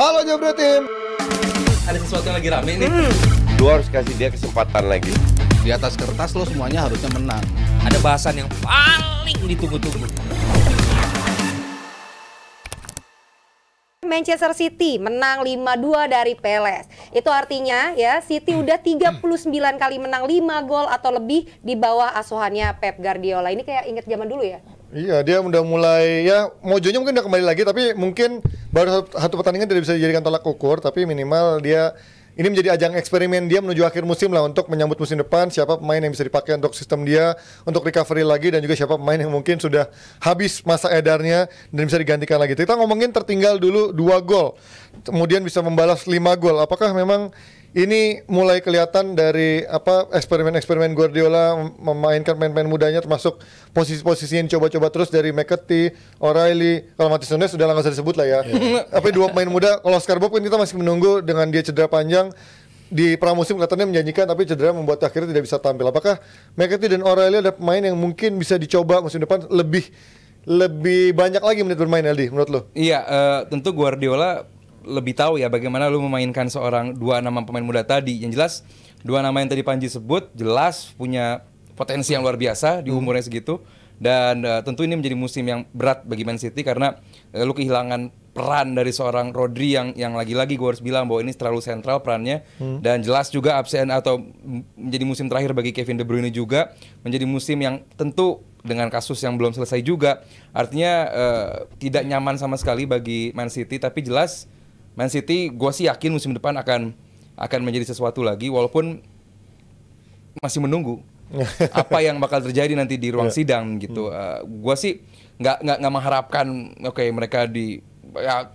Halo Jabra Tim. Ada sesuatu yang lagi rame nih. Lu harus kasih dia kesempatan lagi. Di atas kertas lo semuanya harusnya menang. Ada bahasan yang paling ditunggu-tunggu. Manchester City menang 5-2 dari Palace. Itu artinya ya City udah 39 kali menang 5 gol atau lebih di bawah asuhannya Pep Guardiola. Ini kayak inget zaman dulu ya. Iya, dia udah mulai ya mojonya mungkin udah kembali lagi, tapi mungkin baru satu pertandingan tidak bisa dijadikan tolak ukur, tapi minimal dia ini menjadi ajang eksperimen dia menuju akhir musim lah untuk menyambut musim depan, siapa pemain yang bisa dipakai untuk sistem dia untuk recovery lagi, dan juga siapa pemain yang mungkin sudah habis masa edarnya dan bisa digantikan lagi. Kita ngomongin tertinggal dulu 2 gol, kemudian bisa membalas 5 gol. Apakah memang ini mulai kelihatan dari eksperimen Guardiola memainkan pemain-pemain mudanya, termasuk posisi-posisi yang coba-coba terus dari McAtee, O'Reilly, kalau Matheus Nunes sudah nggak usah disebut lah ya. Tapi 2 pemain muda, kalau Oscar Bob kan kita masih menunggu dengan dia cedera panjang di pramusim kelihatannya menjanjikan, tapi cedera membuat akhirnya tidak bisa tampil. Apakah McAtee dan O'Reilly ada pemain yang mungkin bisa dicoba musim depan lebih banyak lagi menit bermain, Aldi, menurut lo? Iya, tentu Guardiola lebih tahu ya bagaimana lu memainkan seorang 2 nama pemain muda tadi. Yang jelas 2 nama yang tadi Panji sebut jelas punya potensi yang luar biasa di umurnya segitu. Dan tentu ini menjadi musim yang berat bagi Man City karena lu kehilangan peran dari seorang Rodri yang lagi-lagi gue harus bilang bahwa ini terlalu sentral perannya. Dan jelas juga absen atau menjadi musim terakhir bagi Kevin De Bruyne juga menjadi musim yang tentu dengan kasus yang belum selesai juga. Artinya tidak nyaman sama sekali bagi Man City, tapi jelas Man City gue sih yakin musim depan akan menjadi sesuatu lagi, walaupun masih menunggu apa yang bakal terjadi nanti di ruang sidang gitu. Gue sih nggak mengharapkan mereka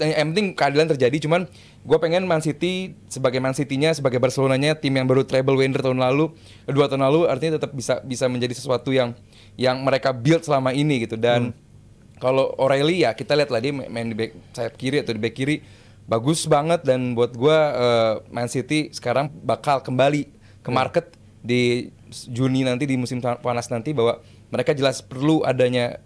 yang penting keadilan terjadi, cuman gue pengen Man City sebagai Man City-nya, sebagai Barcelona-nya, tim yang baru treble winner 2 tahun lalu, artinya tetap bisa menjadi sesuatu yang mereka build selama ini gitu. Dan kalau O'Reilly ya kita lihat lah dia main di back sayap kiri atau di back kiri bagus banget, dan buat gue Man City sekarang bakal kembali ke market di Juni nanti, di musim panas nanti, bahwa mereka jelas perlu adanya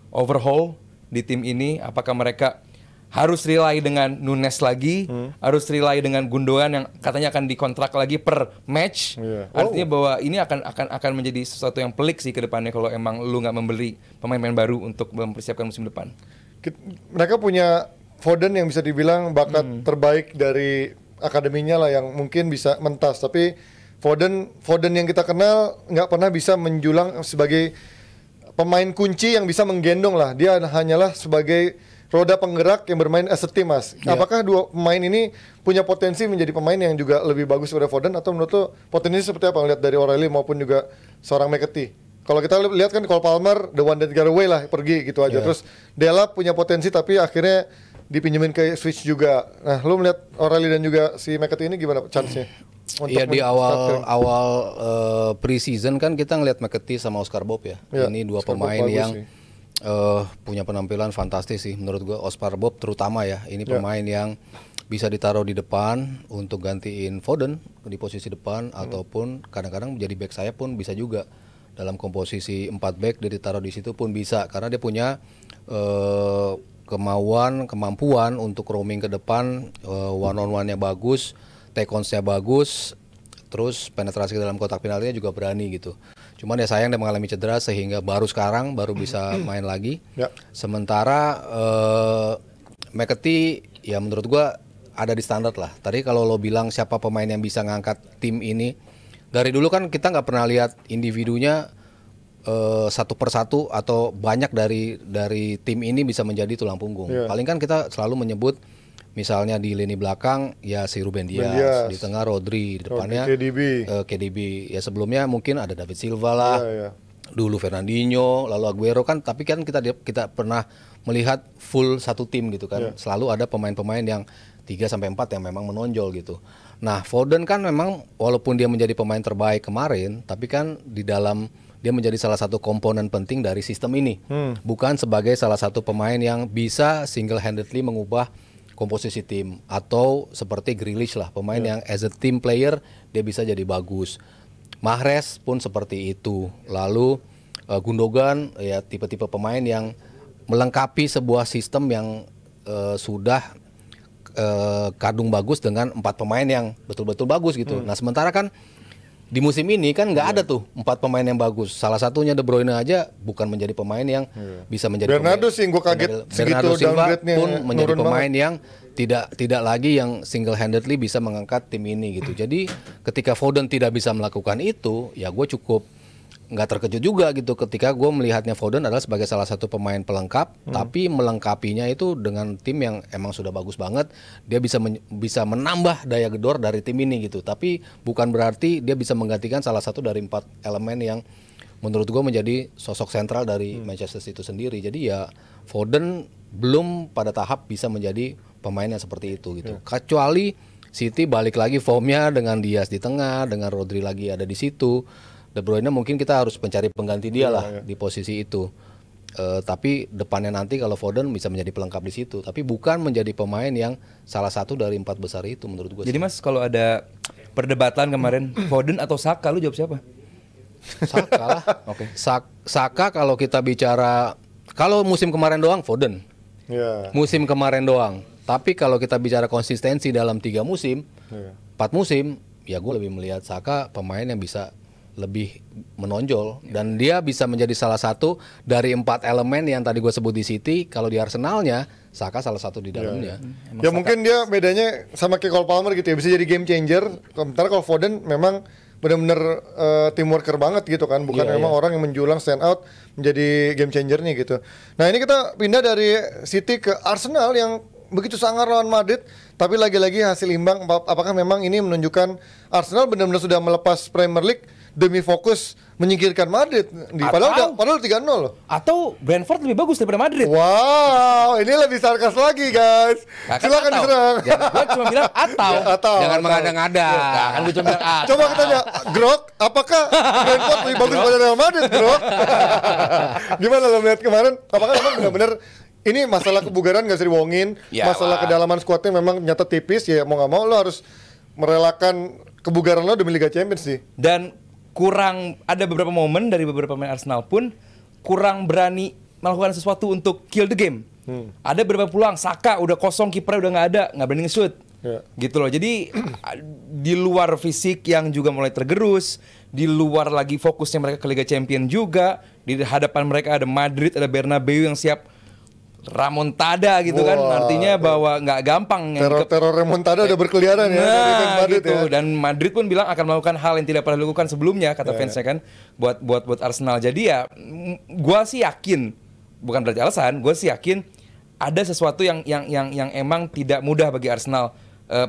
overhaul di tim ini. Apakah mereka harus rely dengan Nunes lagi, harus rely dengan Gundogan yang katanya akan dikontrak lagi per match. Artinya bahwa ini akan menjadi sesuatu yang pelik sih ke depannya kalau emang lu nggak membeli pemain-pemain baru untuk mempersiapkan musim depan. Mereka punya Foden yang bisa dibilang bakat terbaik dari akademinya lah, yang mungkin bisa mentas, tapi Foden yang kita kenal nggak pernah bisa menjulang sebagai pemain kunci yang bisa menggendong lah. Dia hanyalah sebagai roda penggerak yang bermain as a team, Mas. Apakah 2 pemain ini punya potensi menjadi pemain yang juga lebih bagus daripada Foden, atau menurut lo potensi seperti apa ngeliat dari O'Reilly maupun juga seorang McAtee? Kalau kita lihat kan Cole Palmer the one that got away lah, pergi gitu aja. Terus Delap punya potensi tapi akhirnya dipinjemin ke Switch juga. Nah, lu melihat O'Reilly dan juga si McAtee ini gimana chance-nya? Iya, di awal pre-season kan kita ngelihat McAtee sama Oscar Bob ya. Ini 2 pemain yang punya penampilan fantastis sih menurut gua. Oscar Bob terutama ya. Ini pemain yang bisa ditaruh di depan untuk gantiin Foden di posisi depan, ataupun kadang-kadang menjadi back sayap pun bisa juga. Dalam komposisi 4 back dia ditaruh di situ pun bisa, karena dia punya kemampuan untuk roaming ke depan, one on one-nya bagus, take ons-nya bagus, terus penetrasi ke dalam kotak penaltinya juga berani gitu. Cuman ya sayang dia mengalami cedera sehingga baru sekarang bisa main lagi. Sementara McAtee ya menurut gua ada di standar lah. Tadi kalau lo bilang siapa pemain yang bisa ngangkat tim ini, dari dulu kan kita nggak pernah lihat individunya satu persatu atau banyak dari tim ini bisa menjadi tulang punggung. Paling kan kita selalu menyebut misalnya di lini belakang ya si Ruben Dias, di tengah Rodri, di depannya KDB. Ya sebelumnya mungkin ada David Silva lah. Dulu Fernandinho, lalu Aguero kan, tapi kan kita pernah melihat full satu tim gitu kan. Selalu ada pemain-pemain yang 3 sampai 4 yang memang menonjol gitu. Nah, Foden kan memang walaupun dia menjadi pemain terbaik kemarin, tapi kan di dalam dia menjadi salah satu komponen penting dari sistem ini. Bukan sebagai salah satu pemain yang bisa single-handedly mengubah komposisi tim, atau seperti Grealish lah, pemain yang as a team player dia bisa jadi bagus. Mahrez pun seperti itu. Lalu Gundogan ya tipe-tipe pemain yang melengkapi sebuah sistem yang sudah kadung bagus dengan 4 pemain yang betul-betul bagus gitu. Nah sementara kan di musim ini kan nggak ada tuh 4 pemain yang bagus. Salah satunya De Bruyne aja bukan menjadi pemain yang bisa menjadi Bernardo pemain. sih gue kaget Bernardo segitu Silva downgrade-nya pun menjadi nurun pemain banget. yang tidak lagi yang single handedly bisa mengangkat tim ini gitu. Jadi ketika Foden tidak bisa melakukan itu, ya gue cukup nggak terkejut juga gitu ketika gue melihatnya Foden adalah sebagai salah satu pemain pelengkap, tapi melengkapinya itu dengan tim yang emang sudah bagus banget. Dia bisa menambah daya gedor dari tim ini gitu. Tapi bukan berarti dia bisa menggantikan salah satu dari 4 elemen yang menurut gue menjadi sosok sentral dari Manchester itu sendiri. Jadi ya Foden belum pada tahap bisa menjadi pemain yang seperti itu gitu. Kecuali City balik lagi formnya dengan Diaz di tengah, dengan Rodri lagi ada di situ. De Bruyne mungkin kita harus mencari pengganti dia lah di posisi itu. Tapi depannya nanti kalau Foden bisa menjadi pelengkap di situ. Tapi bukan menjadi pemain yang salah satu dari 4 besar itu menurut gue. Jadi Mas kalau ada perdebatan kemarin Foden atau Saka, lu jawab siapa? Saka lah. Oke. Saka kalau kita bicara, kalau musim kemarin doang Foden. Ya. Musim kemarin doang. Tapi kalau kita bicara konsistensi dalam 3 musim, 4 musim, ya gue lebih melihat Saka pemain yang bisa lebih menonjol dan dia bisa menjadi salah satu dari 4 elemen yang tadi gue sebut di City. Kalau di Arsenalnya Saka salah satu di dalamnya. Ya mungkin dia bedanya sama kayak Cole Palmer gitu ya, bisa jadi game changer. Sementara kalau Foden memang benar-benar team worker banget gitu kan, bukan memang orang yang menjulang stand out menjadi game changer nih gitu. Nah ini kita pindah dari City ke Arsenal yang begitu sangar lawan Madrid, tapi lagi-lagi hasil imbang. Apakah memang ini menunjukkan Arsenal benar-benar sudah melepas Premier League demi fokus menyingkirkan Madrid? Padahal 3-0 loh. Atau Brentford lebih bagus daripada Madrid? Wow, ini lebih sarkas lagi guys. Nah, kan Silakan atau. diserang. Ya, gue cuma bilang atau. Atau. Jangan mengada-ngada. Nah, kan gue cuma bilang atau. Coba kita tanya, Grok, apakah Brentford lebih bagus daripada Real Madrid, Grok? Gimana lo melihat kemarin? Apakah memang benar-benar ini masalah kebugaran nggak bisa dibohongin, Ya, masalah kedalaman skuadnya memang nyata tipis, ya mau nggak mau lo harus merelakan kebugaran lo demi Liga Champions sih. Dan kurang, ada beberapa momen dari beberapa pemain Arsenal pun kurang berani melakukan sesuatu untuk kill the game. Ada beberapa peluang, Saka udah kosong, kipernya udah nggak berani nge-shoot. Ya. Gitu loh. Jadi di luar fisik yang juga mulai tergerus, di luar lagi fokusnya mereka ke Liga Champions juga, di hadapan mereka ada Madrid, ada Bernabeu yang siap remontada gitu kan. Artinya bahwa nggak gampang yang Teror remontada udah berkeliaran ya dari fans Madrid gitu. ya. Dan Madrid pun bilang akan melakukan hal yang tidak pernah dilakukan sebelumnya, kata fansnya kan, buat Arsenal. Jadi ya gua sih yakin, bukan berarti alasan, gua sih yakin ada sesuatu yang emang tidak mudah bagi Arsenal,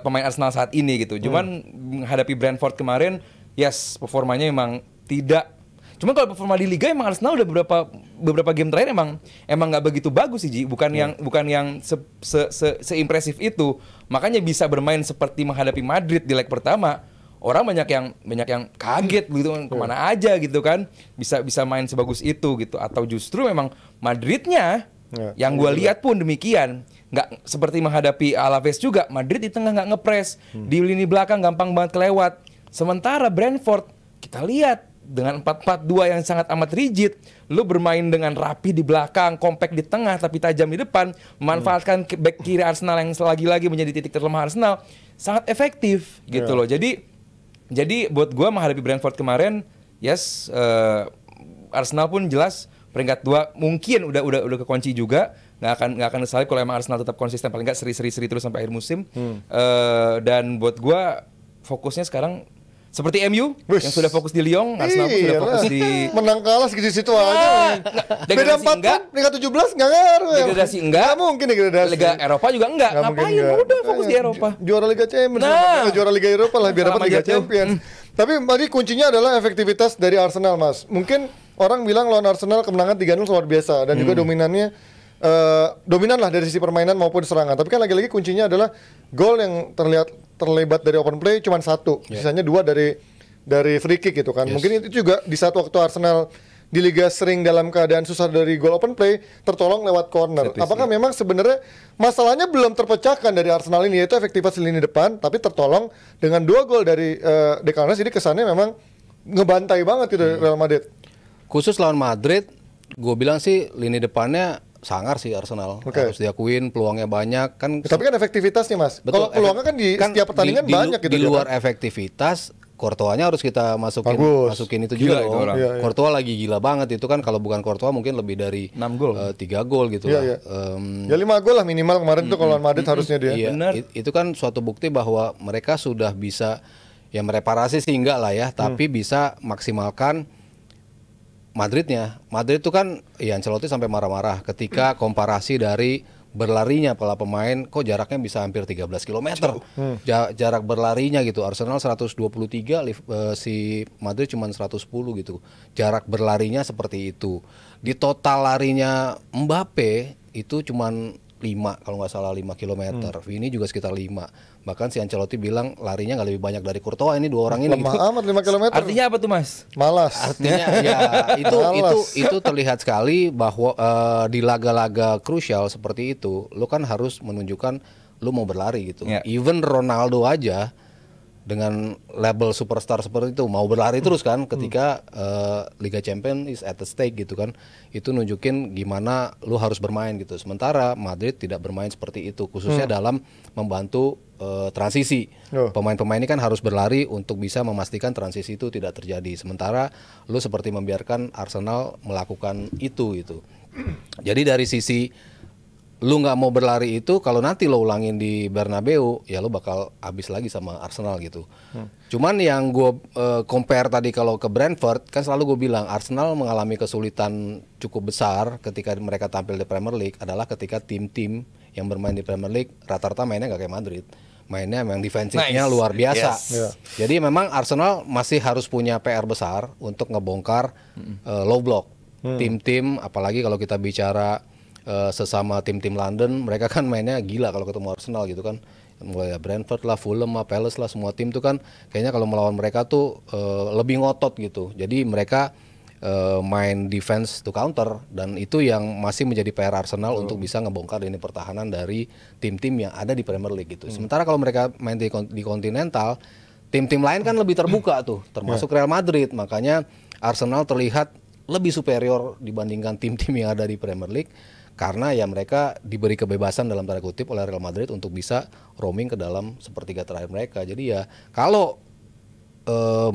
pemain Arsenal saat ini gitu. Cuman menghadapi Brentford kemarin, yes, performanya emang tidak. Cuman kalau performa di Liga emang Arsenal udah beberapa game terakhir emang nggak begitu bagus sih, Ji. Bukan yang seimpresif itu. Makanya bisa bermain seperti menghadapi Madrid di leg pertama. Orang banyak yang kaget gitu, kemana aja gitu kan. Bisa main sebagus itu gitu. Atau justru memang Madridnya yang gue lihat pun demikian. Nggak seperti menghadapi Alaves juga. Madrid di tengah nggak ngepres, di lini belakang gampang banget kelewat. Sementara Brentford kita lihat dengan 4-4-2 yang sangat amat rigid, lu bermain dengan rapi di belakang, kompak di tengah tapi tajam di depan, memanfaatkan back kiri Arsenal yang lagi-lagi menjadi titik terlemah Arsenal, sangat efektif gitu loh. Jadi buat gua menghadapi Brentford kemarin, yes, Arsenal pun jelas peringkat 2 mungkin udah kekunci juga. Nggak akan salib kalau emang Arsenal tetap konsisten, paling nggak seri terus sampai akhir musim. Dan buat gua fokusnya sekarang seperti MU yang sudah fokus di Lyon, Arsenal pun sudah fokus di menang kalah segitu-situ aja. Beda 4 enggak, peringkat 17 nggak ngaruh ya. Degradasi enggak, Nggak mungkin degradasi. Liga Eropa juga enggak. Nggak mungkin Ngapain? nggak. Udah fokus di Eropa. Juara Liga Champions, juara Liga Eropa lah biar dapat Salam Liga aja tuh. Champions. Tapi tadi kuncinya adalah efektivitas dari Arsenal, Mas. Mungkin orang bilang lawan Arsenal kemenangan 3-0 luar biasa dan juga dominan lah dari sisi permainan maupun serangan. Tapi kan lagi-lagi kuncinya adalah gol yang terlibat dari open play cuma 1, sisanya 2 dari free kick gitu kan. Mungkin itu juga di saat waktu Arsenal di Liga sering dalam keadaan susah dari gol open play, tertolong lewat corner. Apakah memang sebenarnya masalahnya belum terpecahkan dari Arsenal ini, yaitu efektivitas lini depan, tapi tertolong dengan 2 gol dari Declan Rice, jadi kesannya memang ngebantai banget gitu Real Madrid. Khusus lawan Madrid, gue bilang sih lini depannya sangar sih Arsenal. Oke. Harus diakuin peluangnya banyak kan. Tapi kan efektivitasnya Mas. Betul, Kalau peluangnya kan di setiap pertandingan banyak gitu. Di dia luar kan. efektivitas, Courtois-nya harus kita Bagus. masukin itu Gila juga itu dong. orang. Iya. Courtois lagi gila banget itu kan, kalau bukan Courtois mungkin lebih dari 6 gol. 3 gol gitu Iya, lah. iya. Ya 5 gol lah minimal kemarin tuh kalau lawan Madrid harusnya dia. Iya, Benar. itu kan suatu bukti bahwa mereka sudah bisa ya mereparasi sih enggak lah ya, tapi bisa maksimalkan Madridnya. Madrid itu kan ya Ancelotti sampai marah-marah ketika komparasi dari berlarinya para pemain, kok jaraknya bisa hampir 13 km. Jarak berlarinya gitu. Arsenal 123, si Madrid cuma 110 gitu. Jarak berlarinya seperti itu. Di total larinya Mbappe itu cuma 5 kalau nggak salah 5 km. Vini juga sekitar 5. Bahkan si Ancelotti bilang larinya nggak lebih banyak dari Courtois, ini dua orang ini Lemah gitu. amat 5 km. Artinya apa tuh Mas? Malas. Artinya ya itu terlihat sekali bahwa di laga-laga krusial seperti itu lu kan harus menunjukkan lu mau berlari gitu. Ya. Even Ronaldo aja dengan label superstar seperti itu mau berlari terus kan ketika Liga Champions is at the stake gitu kan. Itu nunjukin gimana lu harus bermain gitu. Sementara Madrid tidak bermain seperti itu, khususnya dalam membantu transisi. Pemain-pemain ini kan harus berlari untuk bisa memastikan transisi itu tidak terjadi. Sementara lu seperti membiarkan Arsenal melakukan itu gitu. Jadi dari sisi lu nggak mau berlari itu, kalau nanti lo ulangin di Bernabeu ya lo bakal habis lagi sama Arsenal gitu. Cuman yang gue compare tadi kalau ke Brentford, kan selalu gue bilang Arsenal mengalami kesulitan cukup besar ketika mereka tampil di Premier League adalah ketika tim-tim yang bermain di Premier League rata-rata mainnya nggak kayak Madrid, mainnya memang defensifnya Nice. luar biasa. Yes. Jadi memang Arsenal masih harus punya PR besar untuk ngebongkar low block tim-tim, apalagi kalau kita bicara sesama tim-tim London, mereka kan mainnya gila kalau ketemu Arsenal gitu kan. Mulai Brentford lah, Fulham lah, Palace lah, semua tim tuh kan kayaknya kalau melawan mereka tuh lebih ngotot gitu. Jadi mereka main defense to counter, dan itu yang masih menjadi PR Arsenal untuk bisa ngebongkar ini pertahanan dari tim-tim yang ada di Premier League gitu. Sementara kalau mereka main di Continental, tim-tim lain kan lebih terbuka tuh, termasuk Real Madrid. Makanya Arsenal terlihat lebih superior dibandingkan tim-tim yang ada di Premier League. Karena ya mereka diberi kebebasan dalam tanda kutip oleh Real Madrid untuk bisa roaming ke dalam sepertiga terakhir mereka. Jadi ya kalau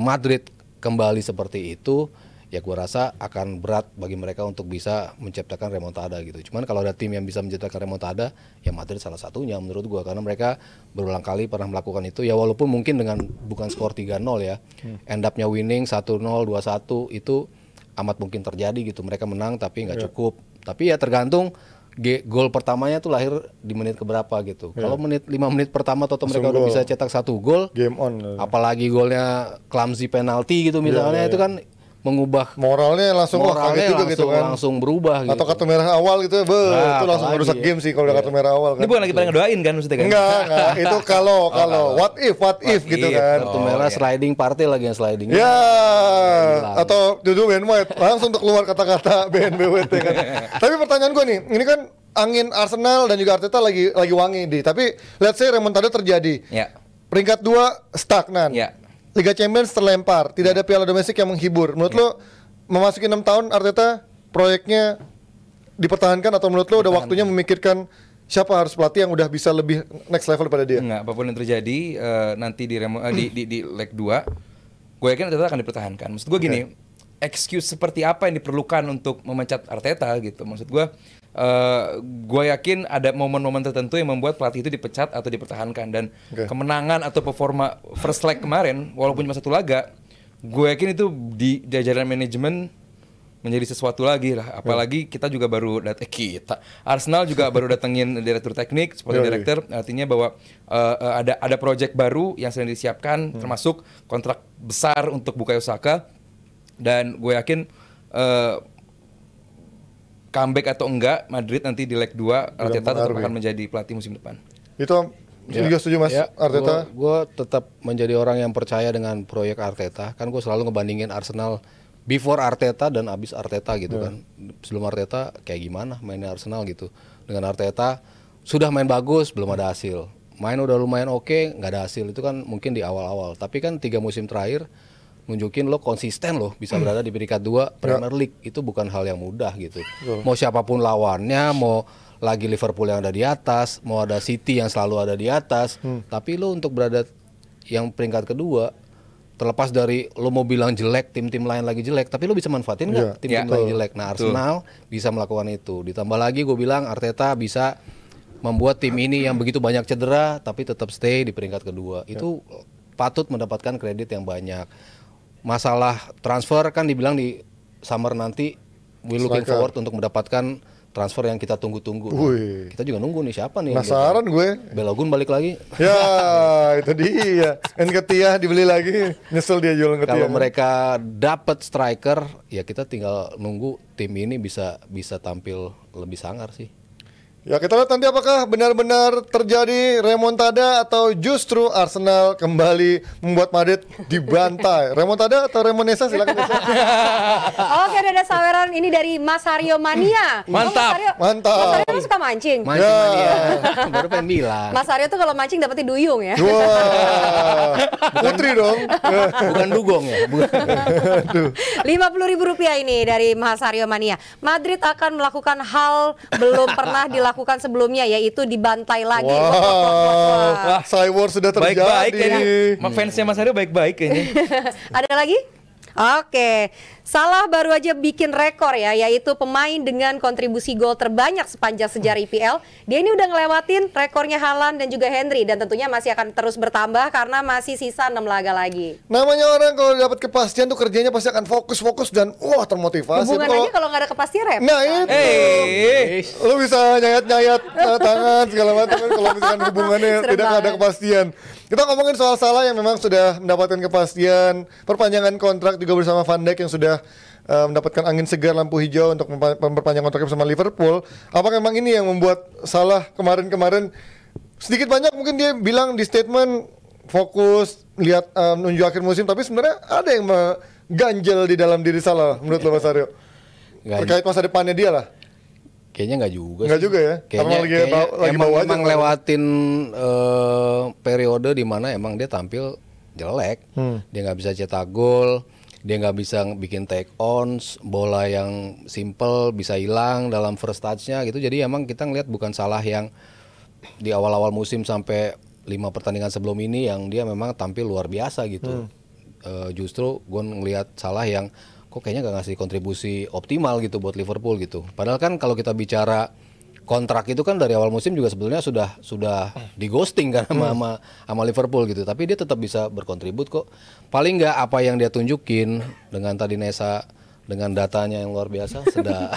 Madrid kembali seperti itu, ya gua rasa akan berat bagi mereka untuk bisa menciptakan remontada gitu. Cuman kalau ada tim yang bisa menciptakan remontada, ya Madrid salah satunya menurut gua, karena mereka berulang kali pernah melakukan itu. Ya walaupun mungkin dengan bukan skor 3-0 ya, end up-nya winning 1-0, 2-1 itu amat mungkin terjadi gitu. Mereka menang tapi nggak cukup. Tapi ya tergantung gol pertamanya tuh lahir di menit keberapa gitu. Kalau 5 menit pertama atau mereka udah bisa cetak 1 gol, Game on. apalagi golnya clumsy penalti gitu misalnya, itu kan mengubah Moralnya langsung kaget juga gitu kan. langsung berubah gitu. Atau kartu merah awal gitu, itu langsung apalagi merusak game sih kalau udah kartu merah awal kan. Ini bukan lagi pada ngedoain kan maksudnya kan? Enggak, itu kalau what if gitu kan. Kartu merah sliding party lagi yang sliding. Ya, atau duduk Ben White langsung untuk keluar kata-kata BNBWT kan. Tapi pertanyaan gue nih, ini kan angin Arsenal dan juga Arteta lagi wangi di. Tapi let's say remontada terjadi. Ya. Peringkat 2 stagnan. Ya. Liga Champions terlempar, tidak ada piala domestik yang menghibur. Menurut lo memasuki 6 tahun Arteta proyeknya dipertahankan, atau menurut lo udah waktunya memikirkan siapa harus pelatih yang udah bisa lebih next level daripada dia? Enggak, apapun yang terjadi nanti di leg 2, gue yakin Arteta akan dipertahankan. Maksud gue gini, excuse seperti apa yang diperlukan untuk memecat Arteta gitu. Maksud gue yakin ada momen-momen tertentu yang membuat pelatih itu dipecat atau dipertahankan, dan kemenangan atau performa first leg kemarin walaupun cuma 1 laga, gue yakin itu di jajaran manajemen menjadi sesuatu lagi lah. Apalagi kita juga baru Arsenal juga baru datengin direktur teknik seperti direktur, artinya bahwa ada project baru yang sedang disiapkan, termasuk kontrak besar untuk Bukayo Saka, dan gue yakin comeback atau enggak Madrid nanti di leg 2, Arteta tetap akan menjadi pelatih musim depan. Itu juga setuju Mas Arteta? Gue tetap menjadi orang yang percaya dengan proyek Arteta. Kan gue selalu ngebandingin Arsenal before Arteta dan abis Arteta gitu kan. Sebelum Arteta kayak gimana mainnya Arsenal gitu. Dengan Arteta sudah main bagus, belum ada hasil. Main udah lumayan oke, nggak ada hasil. Itu kan mungkin di awal-awal. Tapi kan 3 musim terakhir nunjukin lo konsisten lo bisa berada di peringkat 2 Premier League. Itu bukan hal yang mudah gitu. Mau siapapun lawannya, mau lagi Liverpool yang ada di atas, mau ada City yang selalu ada di atas, tapi lo untuk berada yang peringkat kedua, terlepas dari lo mau bilang jelek, tim-tim lain lagi jelek, tapi lo bisa manfaatin nggak tim-tim lain jelek. Nah, Arsenal bisa melakukan itu. Ditambah lagi gue bilang Arteta bisa membuat tim ini yang begitu banyak cedera tapi tetap stay di peringkat kedua. Itu patut mendapatkan kredit yang banyak. Masalah transfer kan dibilang di summer nanti we looking forward untuk mendapatkan transfer yang kita tunggu-tunggu. Nah, kita juga nunggu nih siapa nih. Penasaran gue. Balogun balik lagi. Ya, itu dia. Nketiah dibeli lagi. Nyesel dia jual Nketiah. Kalau mereka dapat striker, ya kita tinggal nunggu tim ini bisa tampil lebih sangar sih. Ya, kita lihat nanti apakah benar-benar terjadi remontada atau justru Arsenal kembali membuat Madrid dibantai. Remontada atau Remonesa, silakan. Oke, ada saweran ini dari Mas Haryo Mania. Mantap. Mantap. Mas Haryo kan suka mancing. Mancing mania. Baru pengen bilang. Mas Haryo tuh kalau mancing dapetin duyung ya. Wah, putri dong. Bukan dugong ya. Rp50.000 ini dari Mas Haryo Mania. Madrid akan melakukan hal belum pernah dilakukan sebelumnya, yaitu dibantai lagi. Wah, Cywar sudah terjadi. Baik-baik kayaknya. Fansnya Mas Aryo baik-baik kayaknya. Ada lagi? Oke, Salah baru aja bikin rekor ya, yaitu pemain dengan kontribusi gol terbanyak sepanjang sejarah IPL. Dia ini udah ngelewatin rekornya Haaland dan juga Henry, dan tentunya masih akan terus bertambah karena masih sisa 6 laga lagi. Namanya orang kalau dapat kepastian tuh kerjanya pasti akan fokus dan wah termotivasi. Hubungannya kalau nggak ada kepastian repot. Nah itu, lu bisa nyayat-nyayat tangan segala macam kan kalau misalkan hubungannya tidak ada kepastian. Kita ngomongin soal Salah yang memang sudah mendapatkan kepastian, perpanjangan kontrak juga bersama Van Dijk yang sudah mendapatkan angin segar lampu hijau untuk memperpanjang kontraknya bersama Liverpool. Apakah memang ini yang membuat Salah kemarin sedikit banyak mungkin dia bilang di statement fokus lihat menuju akhir musim, tapi sebenarnya ada yang mengganjel di dalam diri Salah menurut lo Mas Aryo? Terkait masa depannya dia lah. Kayaknya nggak juga. Nggak juga ya. Kayaknya lagi bawa emang lewatin periode di mana emang dia tampil jelek. Dia nggak bisa cetak gol, dia nggak bisa bikin take ons, bola yang simple bisa hilang dalam first touch-nya gitu. Jadi emang kita ngelihat bukan Salah yang di awal-awal musim sampai 5 pertandingan sebelum ini yang dia memang tampil luar biasa gitu. Justru gue ngelihat Salah yang kok kayaknya gak ngasih kontribusi optimal gitu buat Liverpool gitu. Padahal kan kalau kita bicara kontrak itu kan dari awal musim juga sebetulnya sudah di ghosting kan sama Liverpool gitu. Tapi dia tetap bisa berkontribut kok. Paling nggak apa yang dia tunjukin dengan tadi Nesa dengan datanya yang luar biasa sudah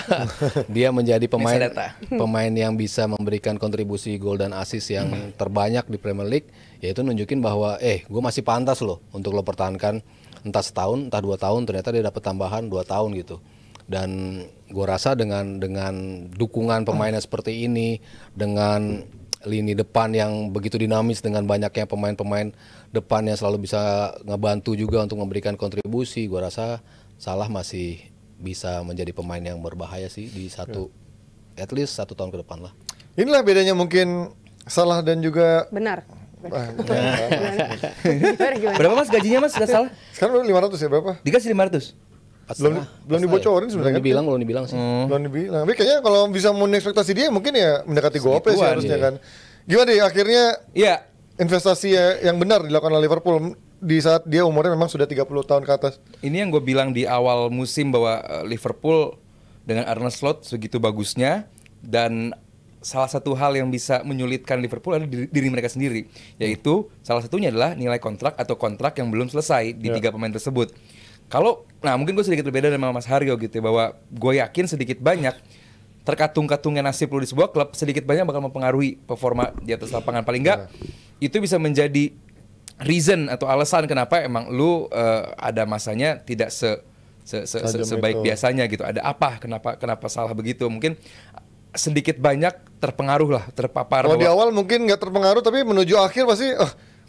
dia menjadi pemain yang bisa memberikan kontribusi gol dan assist yang terbanyak di Premier League, yaitu nunjukin bahwa gue masih pantas loh untuk lo pertahankan entah setahun, entah 2 tahun, ternyata dia dapat tambahan 2 tahun gitu. Dan gue rasa dengan dukungan pemainnya seperti ini, dengan lini depan yang begitu dinamis, dengan banyaknya pemain-pemain depan yang selalu bisa ngebantu juga untuk memberikan kontribusi, gue rasa Salah masih bisa menjadi pemain yang berbahaya sih di at least 1 tahun ke depan lah. Inilah bedanya mungkin Salah dan juga benar. Berapa Mas gajinya Mas sudah Salah? Sekarang 500 ya berapa? Dikasih 500. Belum dibocorin sebenarnya. Belum dibilang sih. Belum dibilang. Tapi kayaknya kalau bisa memenuhi ekspektasi dia mungkin ya mendekati Gope sih harusnya kan. Gimana deh akhirnya investasi yang benar dilakukan oleh Liverpool di saat dia umurnya memang sudah 30 tahun ke atas. Ini yang gue bilang di awal musim bahwa Liverpool dengan Arne Slot segitu bagusnya, dan salah satu hal yang bisa menyulitkan Liverpool adalah diri mereka sendiri, yaitu salah satunya adalah nilai kontrak atau kontrak yang belum selesai di 3 pemain tersebut. Mungkin gue sedikit berbeda dengan Mas Haryo gitu ya, bahwa gue yakin sedikit banyak terkatung-katungnya nasib lu di sebuah klub sedikit banyak bakal mempengaruhi performa di atas lapangan. Paling enggak itu bisa menjadi reason atau alasan kenapa emang lu ada masanya tidak sebaik biasanya gitu. Ada apa? Kenapa Salah begitu? Mungkin sedikit banyak terpengaruh lah, terpapar. Kalau di awal mungkin nggak terpengaruh, tapi menuju akhir pasti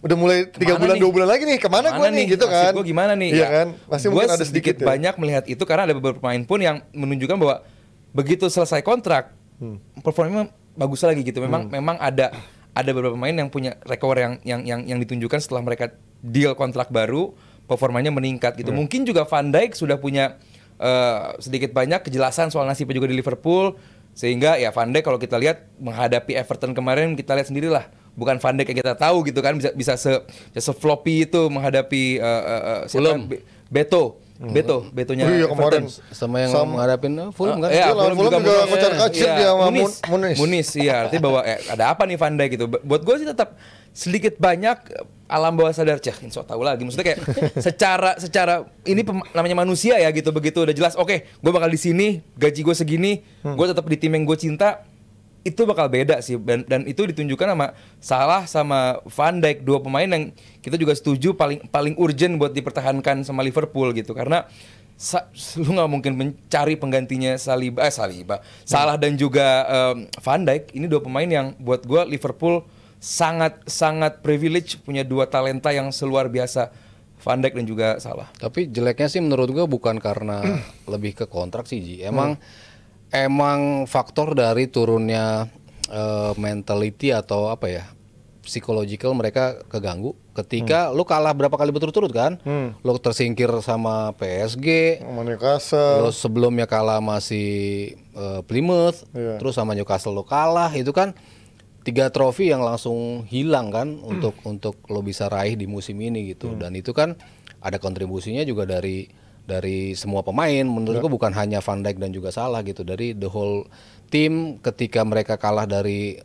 udah mulai 3 bulan 2 bulan lagi nih, kemana gue nih gitu kan? Gue gimana nih? Iya kan? Pasti mungkin ada sedikit banyak melihat itu karena ada beberapa pemain pun yang menunjukkan bahwa begitu selesai kontrak performanya bagus lagi gitu. Memang ada beberapa pemain yang punya rekor yang ditunjukkan setelah mereka deal kontrak baru, performanya meningkat gitu. Mungkin juga Van Dijk sudah punya sedikit banyak kejelasan soal nasibnya juga di Liverpool, sehingga ya Van Dijk kalau kita lihat menghadapi Everton kemarin, kita lihat sendirilah, bukan Van Dijk yang kita tahu gitu kan, bisa se-floppy itu menghadapi Betonya Iya, kemarin Everton. Sama yang menghadapin Fulham kan? Ya, Fulham Fulham juga kocar-kacir dia sama Muniz. Muniz, iya. Artinya bahwa ada apa nih Van Dijk gitu. Buat gue sih tetap sedikit banyak alam bawah sadar, so tahu lagi. Maksudnya kayak secara ini namanya manusia ya gitu, begitu udah jelas. Oke, gue bakal di sini, gaji gue segini, gue tetap di tim yang gue cinta. Itu bakal beda sih, dan itu ditunjukkan sama Salah sama Van Dijk, dua pemain yang kita juga setuju paling urgent buat dipertahankan sama Liverpool gitu, karena lu nggak mungkin mencari penggantinya Salah dan juga Van Dijk. Ini dua pemain yang buat gue Liverpool sangat privilege punya dua talenta yang seluar biasa, Van Dijk dan juga Salah. Tapi jeleknya sih menurut gue bukan karena lebih ke kontrak sih, Ji. Emang faktor dari turunnya mentality atau apa ya, psychological mereka keganggu ketika lu kalah berapa kali berturut-turut kan, lu tersingkir sama PSG, Sama Newcastle. terus sebelumnya kalah masih Plymouth, terus sama Newcastle lu kalah, itu kan 3 trofi yang langsung hilang kan untuk lo bisa raih di musim ini gitu. Dan itu kan ada kontribusinya juga dari semua pemain. Menurutku bukan hanya Van Dijk dan juga Salah gitu, dari the whole team. Ketika mereka kalah dari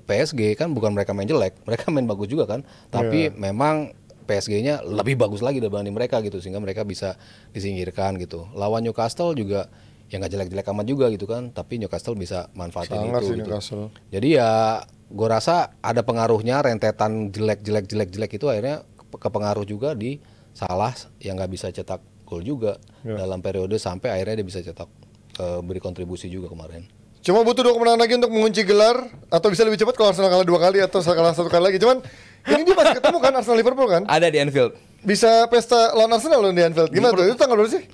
PSG kan bukan mereka main jelek, mereka main bagus juga kan, tapi memang PSG-nya lebih bagus lagi dibanding mereka gitu, sehingga mereka bisa disingkirkan gitu. Lawan Newcastle juga ya nggak jelek-jelek amat juga gitu kan, tapi Newcastle bisa manfaatin Sangat itu sih gitu. Newcastle. Jadi ya gue rasa ada pengaruhnya, rentetan jelek itu akhirnya kepengaruh juga di Salah yang nggak bisa cetak gol juga dalam periode sampai akhirnya dia bisa cetak beri kontribusi juga kemarin. Cuma butuh 2 kemenangan lagi untuk mengunci gelar, atau bisa lebih cepat kalau Arsenal kalah 2 kali atau kalah 1 kali lagi. Cuman ini dia masih ketemu kan Arsenal Liverpool kan? Ada di Anfield. Bisa pesta lawan Arsenal loh di Anfield. Gimana tuh? Itu tanggal berapa sih?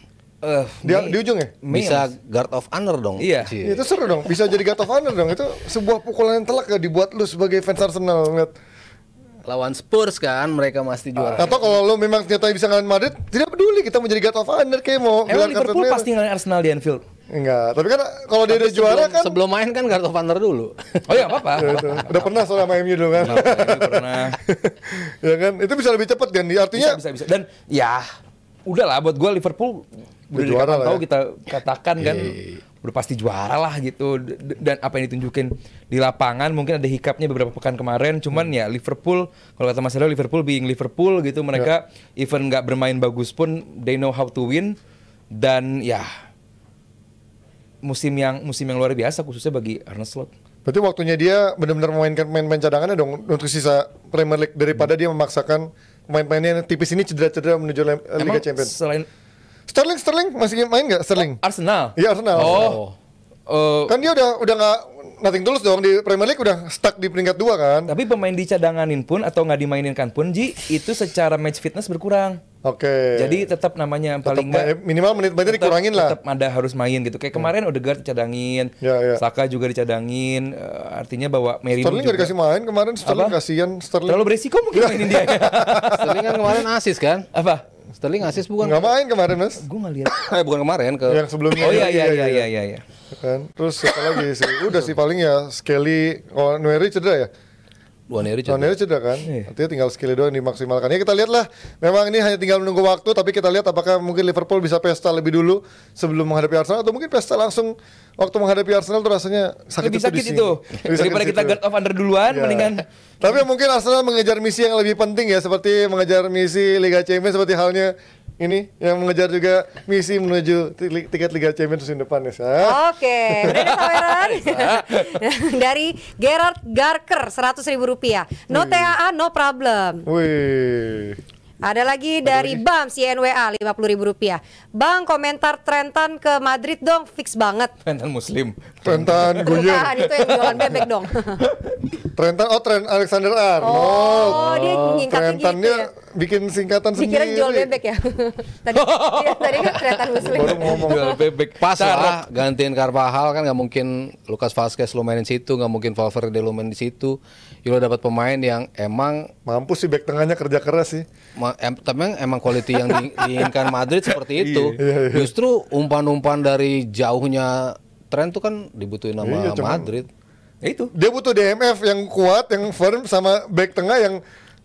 Di ujung ya? Bisa guard of honor dong. Iya. Cie. Itu seru dong, bisa jadi God of Honor dong. Itu sebuah pukulan yang telak ya dibuat lu sebagai fans Arsenal ngeliat. Lawan Spurs kan mereka pasti juara. Atau kalau lu memang ternyata bisa ngalahin Madrid, tidak peduli kita mau jadi God of Honor kayak mau Emang gelar Liverpool kartu pasti ngalahin Arsenal di Anfield. Enggak, tapi kan kalau dia udah juara kan Sebelum main kan guard of honor dulu. Oh ya apa-apa. itu. Udah pernah soalnya sama MU dulu kan. Pernah. Ya kan, itu bisa lebih cepat kan. Artinya Bisa. Dan ya udahlah buat gue Liverpool udah dari juara kapan lah tahu ya. kita katakan kan udah pasti juara lah gitu. Dan apa yang ditunjukin di lapangan mungkin ada hiccup-nya beberapa pekan kemarin, cuman ya Liverpool, kalau kata Mas Hero, Liverpool being Liverpool gitu, mereka even nggak bermain bagus pun they know how to win. Dan ya musim yang luar biasa khususnya bagi Arne Slot. berarti waktunya dia benar-benar memainkan pemain-pemain cadangannya dong untuk sisa Premier League daripada dia memaksakan pemain-pemainnya yang tipis ini cedera-cedera menuju Liga Champions. Selain Sterling masih main nggak Sterling? Arsenal. Iya Arsenal. Kan dia udah nggak nothing tulus dong di Premier League, udah stuck di peringkat 2 kan. Tapi pemain dicadanganin pun atau nggak dimaininkan pun, Ji, itu secara match fitness berkurang. Oke. Jadi tetap namanya paling nggak minimal menit-menitnya dikurangin lah. Tetap ada harus main gitu. Kayak kemarin Odegaard dicadangin, Ya. Saka juga dicadangin. Artinya bahwa Merino Sterling nggak juga dikasih main kemarin. Sterling Apa? kasihan Sterling. terlalu beresiko mungkin mainin dia. Sterling kan kemarin asis kan? Apa? Sterling asis bukan? Nggak main kemarin mas. Gue nggak lihat. Bukan kemarin ke Yang sebelumnya. Oh iya. Kan. Terus apa lagi sih? Udah sih paling ya Skelly. Oh Nueri cedera ya? Waneri Nueri cedera kan? Artinya tinggal Skelly doang yang dimaksimalkan. Ya kita lihat lah. Memang ini hanya tinggal menunggu waktu. Tapi kita lihat apakah mungkin Liverpool bisa pesta lebih dulu sebelum menghadapi Arsenal, atau mungkin pesta langsung waktu menghadapi Arsenal tuh rasanya sakit Lebih itu sakit di sini. itu. Lebih sakit Daripada di kita situ. guard of under duluan, Ya. mendingan. Tapi mungkin Arsenal mengejar misi yang lebih penting ya, seperti mengejar misi Liga Champions, seperti halnya ini yang mengejar juga misi menuju tiket Liga Champions musim depan ya. Oke, udah ada saweran dari Gerard Garker, Rp100.000. No THA, no problem. Wih. Ada lagi dari Bam CNWA Rp50.000. Bang, komentar Trentan ke Madrid dong, fix banget. Trentan Muslim. Trentan Guyen. Bukan, itu yang jualan bebek dong. Trent Alexander Arnold. Oh, dia nyingkatnya Trentan gitu dia ya. bikin singkatan Dikira sendiri. jual bebek ya. tadi kan kelihatan muslim. Baru ngomong. Jual bebek. Pas Syarat. lah gantiin Carvajal kan nggak mungkin Lucas Vazquez lo mainin situ, nggak mungkin Valverde lo main di situ. Lo dapat pemain yang emang Mampus sih back tengahnya kerja keras sih. tapi emang quality yang diinginkan Madrid seperti itu. Justru umpan-umpan dari jauhnya Trent tuh kan dibutuhin sama Iya, cuman- Madrid. Ya itu. Dia butuh DMF yang kuat, yang firm sama back tengah yang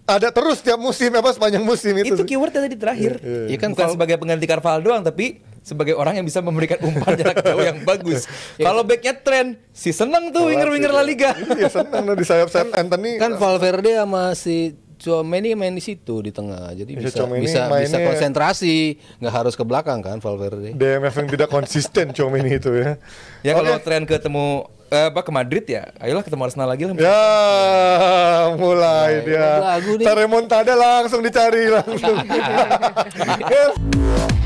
ada terus tiap musim sepanjang musim itu. Itu keywordnya tadi terakhir. Iya kan, Bukan sebagai pengganti Carvalho doang, tapi sebagai orang yang bisa memberikan umpan jarak jauh yang bagus. Kalau backnya Trent, si seneng tuh winger-winger La Liga. Iya senang di sayap-sayap Anthony. Kan Valverde sama si Tchouaméni main di situ di tengah. Jadi Iya, bisa Tchouaméni bisa mainnya- konsentrasi, nggak harus ke belakang kan Valverde. DMF yang tidak konsisten Tchouaméni itu ya. Ya kalau Oke. Trent ketemu ke Madrid ya, ayolah ketemu Arsenal lagi lah. Ya mulai dia. lagu nih. Remontada langsung dicari langsung. Yes.